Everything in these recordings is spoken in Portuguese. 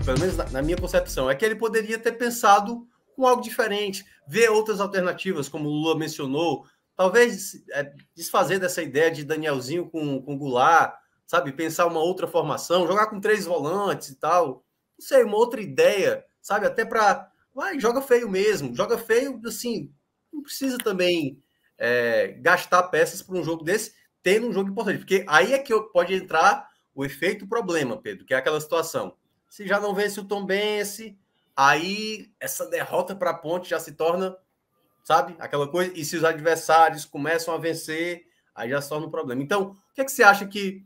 pelo menos na minha concepção, é que ele poderia ter pensado com algo diferente, ver outras alternativas, como o Lula mencionou, talvez desfazer dessa ideia de Danielzinho com Goulart, sabe? Pensar uma outra formação, jogar com 3 volantes e tal. Não sei, uma outra ideia, sabe? Até para... joga feio mesmo. Joga feio, assim, não precisa também gastar peças para um jogo desse, tendo um jogo importante. Porque aí é que pode entrar o efeito problema, Pedro, que é aquela situação. Se já não vence o Tombense, aí essa derrota para a Ponte já se torna, sabe, aquela coisa. E se os adversários começam a vencer, aí já se torna um problema. Então, o que é que você acha que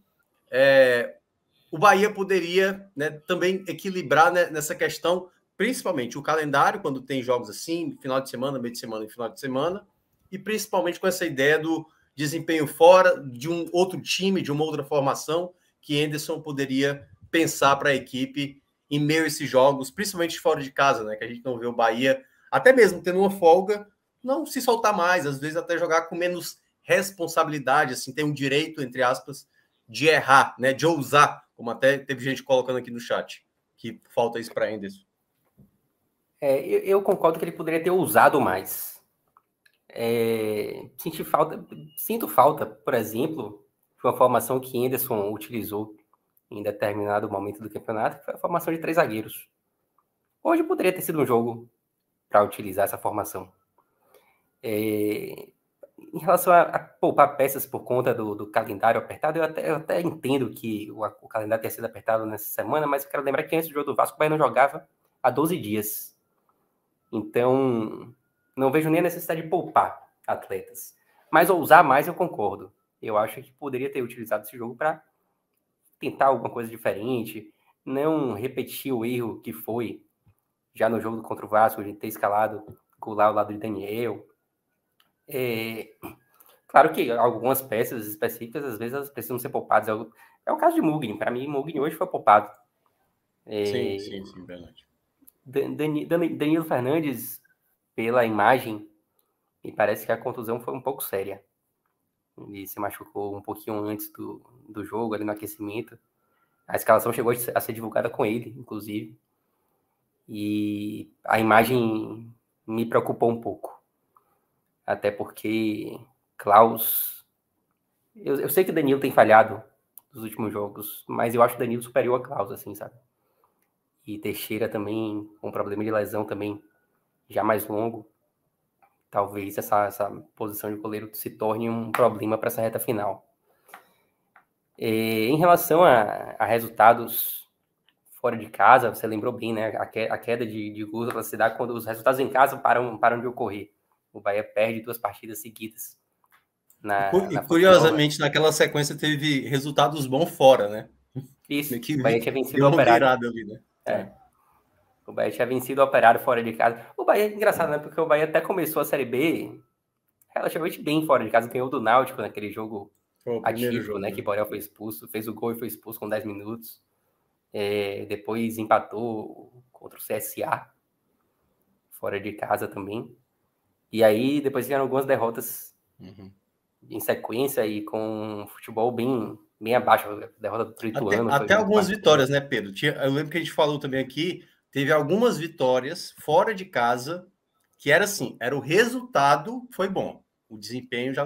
o Bahia poderia, né, também equilibrar, né, nessa questão, principalmente o calendário, quando tem jogos assim, final de semana, meio de semana e final de semana, e principalmente com essa ideia do desempenho fora de um outro time, de uma outra formação, que Anderson poderia pensar para a equipe em meio a esses jogos, principalmente fora de casa, né, que a gente não vê o Bahia, até mesmo tendo uma folga, não se soltar mais, às vezes até jogar com menos responsabilidade, assim, ter um direito, entre aspas, de errar, né, de ousar, como até teve gente colocando aqui no chat, que falta isso para Anderson. Eu concordo que ele poderia ter ousado mais. Sinto falta, por exemplo, de uma formação que Anderson utilizou em determinado momento do campeonato, que foi a formação de 3 zagueiros. Hoje poderia ter sido um jogo para utilizar essa formação. Em relação a poupar peças por conta do calendário apertado, eu até entendo que o calendário tenha sido apertado nessa semana, mas eu quero lembrar que antes do jogo do Vasco, o Bahia não jogava há 12 dias. Então, não vejo nem a necessidade de poupar atletas. Mas ousar mais, eu concordo. Eu acho que poderia ter utilizado esse jogo para tentar alguma coisa diferente, não repetir o erro que foi já no jogo contra o Vasco, de ter escalado Goulart ao lado de Daniel. Claro que algumas peças específicas, às vezes, elas precisam ser poupadas. É o caso de Mugni. Para mim, Mugni hoje foi poupado. Sim, verdade. Danilo Fernandes, pela imagem, me parece que a contusão foi um pouco séria. Ele se machucou um pouquinho antes do jogo, ali no aquecimento. A escalação chegou a ser divulgada com ele, inclusive. E a imagem me preocupou um pouco. Até porque Klaus... Eu sei que o Danilo tem falhado nos últimos jogos, mas eu acho o Danilo superior a Klaus, assim, sabe? E Teixeira também, com um problema de lesão também, já mais longo. Talvez essa posição de goleiro se torne um problema para essa reta final. Em relação a resultados fora de casa, você lembrou bem, né? A queda de gols da cidade quando os resultados em casa param de ocorrer. O Bahia perde 2 partidas seguidas. Curiosamente, naquela sequência teve resultados bons fora, né? Isso, Que o Bahia tinha vencido deu o uma Operário. virada ali, né? O Bahia tinha vencido o Operário fora de casa. O Bahia é engraçado, né? Porque o Bahia até começou a Série B relativamente bem fora de casa. Ganhou do Náutico naquele jogo atípico, né? Que Borel foi expulso. Fez o gol e foi expulso com 10 minutos. Depois empatou contra o CSA fora de casa também. E aí depois vieram algumas derrotas em sequência e com um futebol bem abaixo. A derrota do Ituano. Até algumas vitórias, né, Pedro? Eu lembro que a gente falou também aqui, teve algumas vitórias fora de casa que era assim, era o resultado foi bom. O desempenho já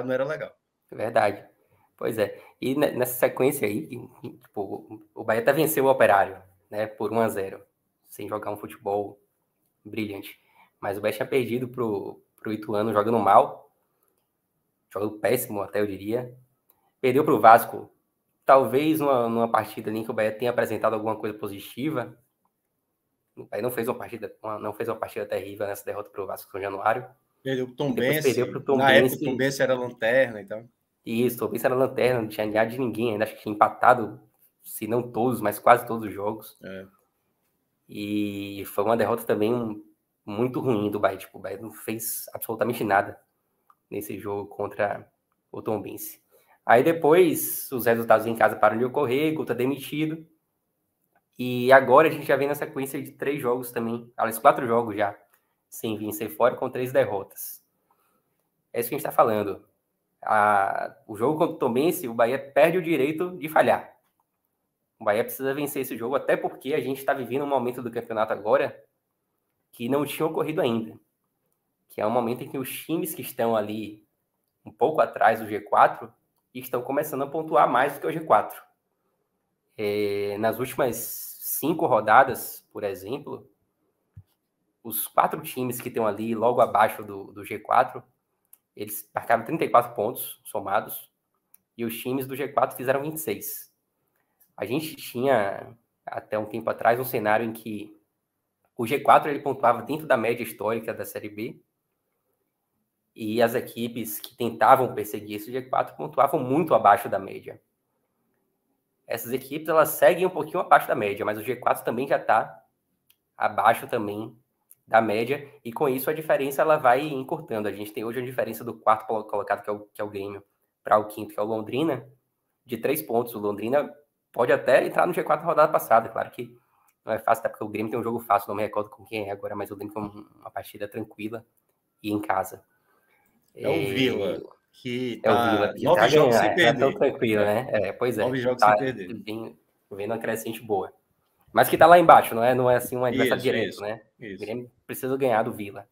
não era legal. Verdade. Pois é. E nessa sequência aí, tipo, o Bahia até venceu o Operário, né, por 1-0, sem jogar um futebol brilhante. Mas o Bahia tinha perdido pro Ituano jogando mal, jogando péssimo até, eu diria. Perdeu pro Vasco, talvez numa partida ali que o Bahia tenha apresentado alguma coisa positiva. O Bahia não fez uma partida terrível nessa derrota pro Vasco no Januário. Perdeu pro Tombense. Depois perdeu pro Tombense. Na época o Tombense era lanterna e tal. Isso, o Tombense era lanterna, não tinha ganhado de ninguém, ainda acho que tinha empatado, se não todos, mas quase todos os jogos. E foi uma derrota também muito ruim do Bahia. Tipo, o Bahia não fez absolutamente nada nesse jogo contra o Tombense. Aí depois, os resultados em casa param de ocorrer, Guto é demitido. E agora a gente já vem na sequência de 3 jogos também, aliás, 4 jogos já, sem vencer fora, com 3 derrotas. É isso que a gente está falando. O jogo contra o Tombense, o Bahia perde o direito de falhar. O Bahia precisa vencer esse jogo, até porque a gente está vivendo um momento do campeonato agora que não tinha ocorrido ainda. Que é um momento em que os times que estão ali um pouco atrás do G4 estão começando a pontuar mais do que o G4. Nas últimas 5 rodadas, por exemplo, os 4 times que estão ali logo abaixo do G4, eles marcaram 34 pontos somados, e os times do G4 fizeram 26. A gente tinha, até um tempo atrás, um cenário em que o G4 ele pontuava dentro da média histórica da Série B, e as equipes que tentavam perseguir esse G4 pontuavam muito abaixo da média. Essas equipes elas seguem um pouquinho abaixo da média, mas o G4 também já está abaixo também da média, e com isso a diferença ela vai encurtando. A gente tem hoje a diferença do quarto colocado, que é o Grêmio, para o quinto, que é o Londrina, de 3 pontos. O Londrina pode até entrar no G4 na rodada passada, claro que não é fácil, até porque o Grêmio tem um jogo fácil, não me recordo com quem é agora, mas eu lembro que é uma partida tranquila e em casa. É o Vila, que tá... É o Vila, que 9 jogos sem perder. Tá tão tranquilo, né? Pois é. 9 jogos tá, sem perder. Vendo uma crescente boa. Mas que tá lá embaixo, não é assim um adversário direto, né? Isso. O Grêmio precisa ganhar do Vila.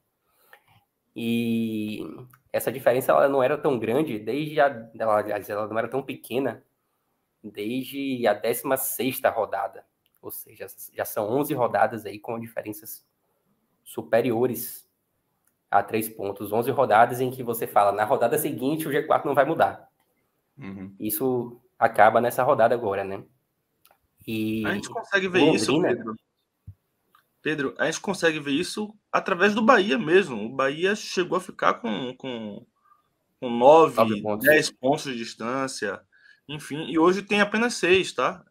E essa diferença ela não era tão grande ela não era tão pequena desde a 16ª rodada. Ou seja, já são 11 rodadas aí com diferenças superiores a 3 pontos. 11 rodadas em que você fala, na rodada seguinte o G4 não vai mudar. Uhum. Isso acaba nessa rodada agora, né? E a gente consegue ver isso, Pedro, a gente consegue ver isso através do Bahia mesmo. O Bahia chegou a ficar com 9 pontos. 10 pontos de distância, enfim, e hoje tem apenas 6, tá?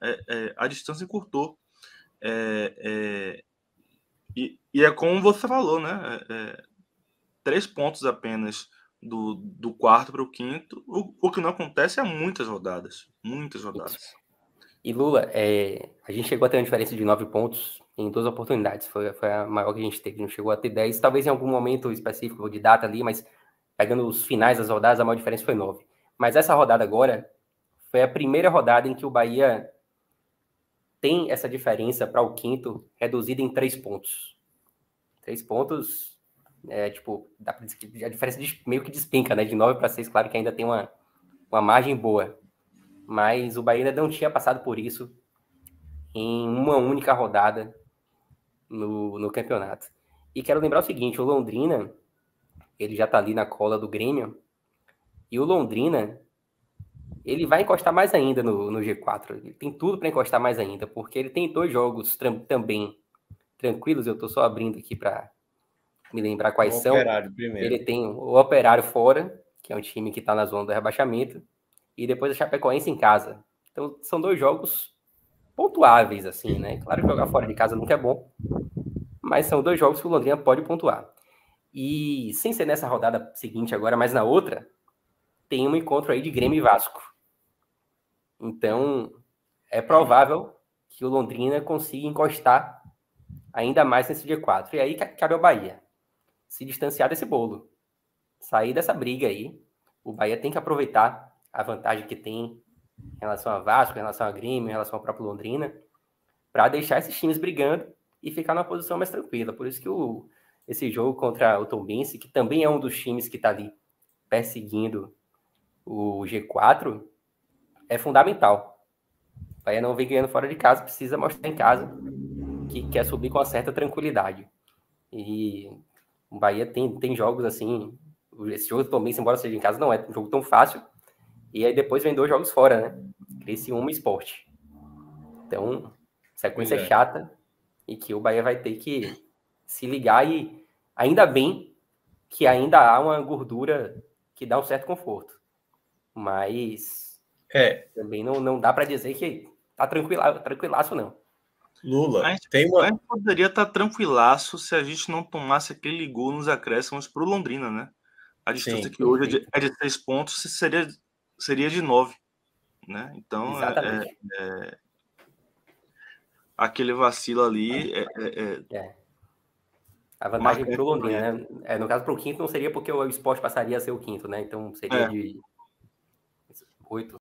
A distância encurtou. E é como você falou, né? 3 pontos apenas do quarto para o quinto, o que não acontece há muitas rodadas. Muitas rodadas. Isso. E Lula, a gente chegou a ter uma diferença de 9 pontos em 2 oportunidades. Foi a maior que a gente teve. Não chegou a ter 10, talvez em algum momento específico de data ali, mas pegando os finais das rodadas, a maior diferença foi 9. Mas essa rodada agora foi a primeira rodada em que o Bahia tem essa diferença para o quinto reduzida em 3 pontos. 3 pontos, dá pra dizer que a diferença meio que despenca, né? De 9 para 6, claro que ainda tem uma margem boa. Mas o Bahia ainda não tinha passado por isso em uma única rodada no campeonato. E quero lembrar o seguinte, o Londrina, ele já está ali na cola do Grêmio, e o Londrina, ele vai encostar mais ainda no G4. Ele tem tudo para encostar mais ainda, porque ele tem 2 jogos também tranquilos. Eu estou só abrindo aqui para me lembrar quais são. Operário primeiro. Ele tem o Operário fora, que é um time que está na zona do rebaixamento, e depois a Chapecoense em casa. Então, são 2 jogos pontuáveis, assim, né? Claro que jogar fora de casa nunca é bom, mas são 2 jogos que o Londrina pode pontuar. E, sem ser nessa rodada seguinte agora, mas na outra, tem um encontro aí de Grêmio e Vasco. Então, é provável que o Londrina consiga encostar ainda mais nesse G4. E aí cabe ao Bahia se distanciar desse bolo, sair dessa briga aí. O Bahia tem que aproveitar a vantagem que tem em relação a Vasco, em relação a Grêmio, em relação ao próprio Londrina, para deixar esses times brigando e ficar numa posição mais tranquila. Por isso que esse jogo contra o Tombense, que também é um dos times que está ali perseguindo o G4, é fundamental. O Bahia não vem ganhando fora de casa, precisa mostrar em casa que quer subir com uma certa tranquilidade. E o Bahia tem jogos assim, esse jogo do Tombense, embora seja em casa, não é um jogo tão fácil. E aí depois vem 2 jogos fora, né? Criciúma e Sport. Então, sequência chata e que o Bahia vai ter que se ligar, e ainda bem que ainda há uma gordura que dá um certo conforto. Mas também não dá para dizer que tá tranquilaço, não. Lula, a gente poderia estar tranquilaço se a gente não tomasse aquele gol nos acréscimos para o Londrina, né? A distância que hoje é de 3 pontos seria de 9, né? Então, aquele vacilo ali a vantagem para o Londrina, né? No caso, para o quinto não seria porque o Sport passaria a ser o quinto, né? Então seria de 8.